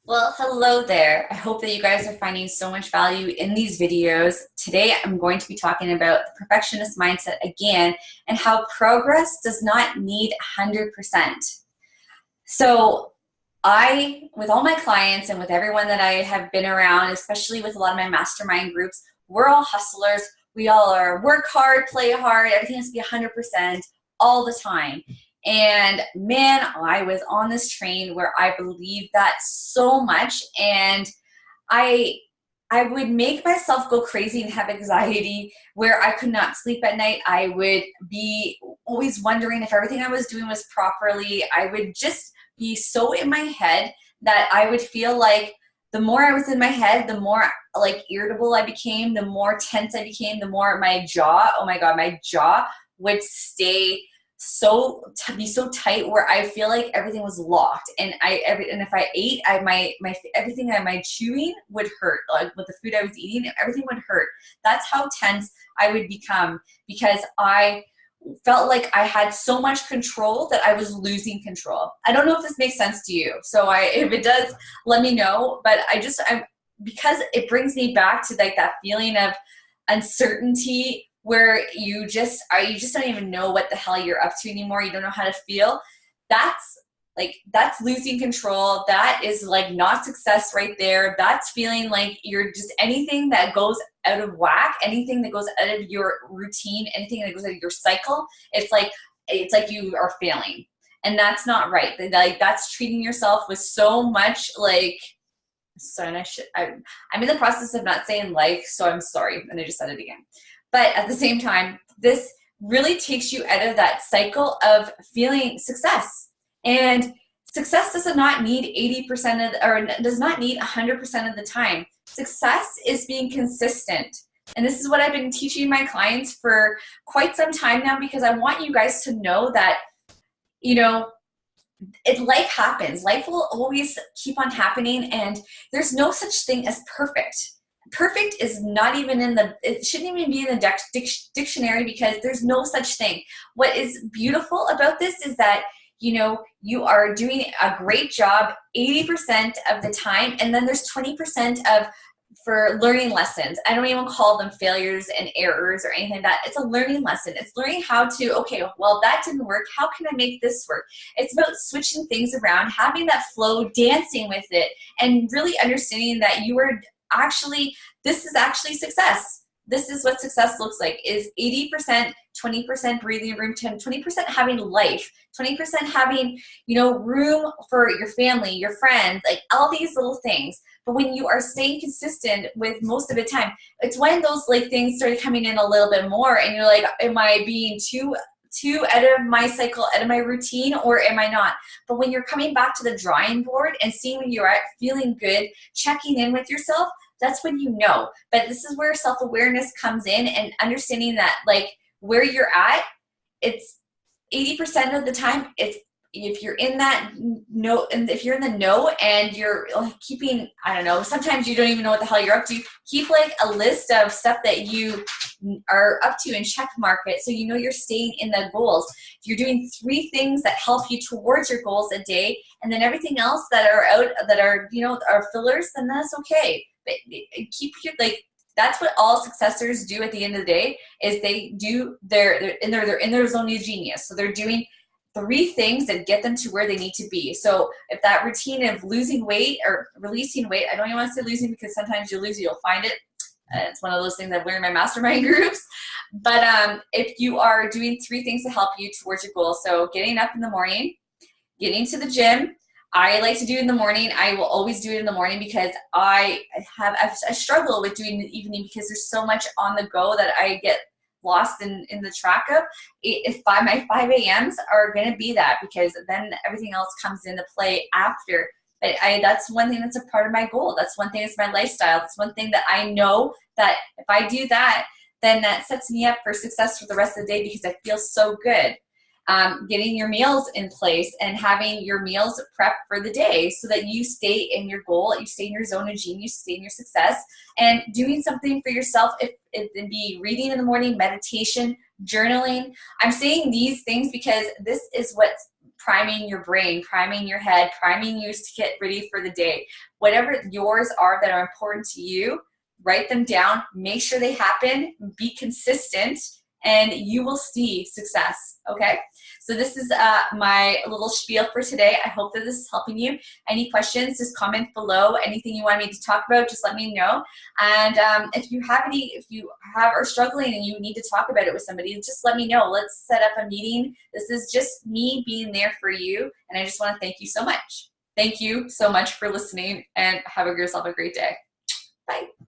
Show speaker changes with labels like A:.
A: Well, hello there. I hope that you guys are finding so much value in these videos. Today, I'm going to be talking about the perfectionist mindset again and how progress does not need 100%. So with all my clients and with everyone that I have been around, especially with a lot of my mastermind groups, we're all hustlers. We all are work hard, play hard, everything has to be 100% all the time. And man, I was on this train where I believed that so much, and I I would make myself go crazy and have anxiety where I could not sleep at night. I would be always wondering if everything I was doing was properly. I would just be so in my head that I would feel like the more I was in my head, the more like irritable I became, the more tense I became, the more my jaw, oh my God, my jaw would stay be so tight where I feel like everything was locked, and and if I ate, my everything that my chewing would hurt, like with the food I was eating, everything would hurt. That's how tense I would become because I felt like I had so much control that I was losing control. I don't know if this makes sense to you. So if it does, let me know. But I'm because it brings me back to like that feeling of uncertainty where you just don't even know what the hell you're up to anymore. You don't know how to feel. That's losing control. That is like not success right there. That's feeling like you're just anything that goes out of whack, anything that goes out of your routine, anything that goes out of your cycle. It's like you are failing, and that's not right. Like that's treating yourself with so much like. So and I'm in the process of not saying like, so I'm sorry, and I just said it again. But at the same time, this really takes you out of that cycle of feeling success. And success does not need 80% or does not need 100% of the time. Success is being consistent. And this is what I've been teaching my clients for quite some time now, because I want you guys to know that, life happens. Life will always keep on happening, and there's no such thing as perfect. Perfect is not even it shouldn't even be in the dictionary, because there's no such thing. What is beautiful about this is that, you are doing a great job 80% of the time, and then there's 20% for learning lessons. I don't even call them failures and errors or anything like that. It's a learning lesson. It's learning how to, okay, well, that didn't work. How can I make this work? It's about switching things around, having that flow, dancing with it, and really understanding that this is actually success. This is what success looks like, is 80%, 20% breathing room, 20% having life, 20% having, room for your family, your friends, like all these little things. But when you are staying consistent with most of the time, it's when those like things start coming in a little bit more, and you're like, am I being too out of my cycle, out of my routine, or am I not? But when you're coming back to the drawing board and seeing when you're at, feeling good, checking in with yourself, that's when you know. But this is where self-awareness comes in, and understanding that like where you're at, it's 80% of the time, if you're in that no, and if you're in the no and you're like keeping, I don't know, sometimes you don't even know what the hell you're up to, keep like a list of stuff that you are up to and check mark it, so you're staying in the goals. If you're doing 3 things that help you towards your goals a day, and then everything else that are are fillers, then that's okay. But keep your that's what all successors do at the end of the day, is they do they're in their zone of genius. So they're doing 3 things that get them to where they need to be. So if that routine of losing weight or releasing weight, I don't even want to say losing, because sometimes you lose it, you'll find it. It's one of those things I've learned in my mastermind groups. But if you are doing 3 things to help you towards your goal, so getting up in the morning, getting to the gym. I like to do it in the morning. I will always do it in the morning, because I struggle with doing it in the evening, because there's so much on the go that I get lost in the track of. If my 5 a.m.s are going to be that, because then everything else comes into play after. But that's one thing that's a part of my goal. That's one thing that's my lifestyle. That's one thing that I know that if I do that, then that sets me up for success for the rest of the day, because I feel so good. Getting your meals in place and having your meals prepped for the day, so that you stay in your goal, you stay in your zone of genius, you stay in your success, and doing something for yourself. If it be reading in the morning, meditation, journaling. I'm saying these things because this is what priming your brain, priming your head, priming you to get ready for the day. Whatever yours are that are important to you, write them down, make sure they happen, be consistent, and you will see success, okay? So this is my little spiel for today. I hope that this is helping you. Any questions, just comment below. Anything you want me to talk about, just let me know. And if you are struggling and you need to talk about it with somebody, just let me know. Let's set up a meeting. This is just me being there for you. And I just want to thank you so much. Thank you so much for listening, and have yourself a great day. Bye.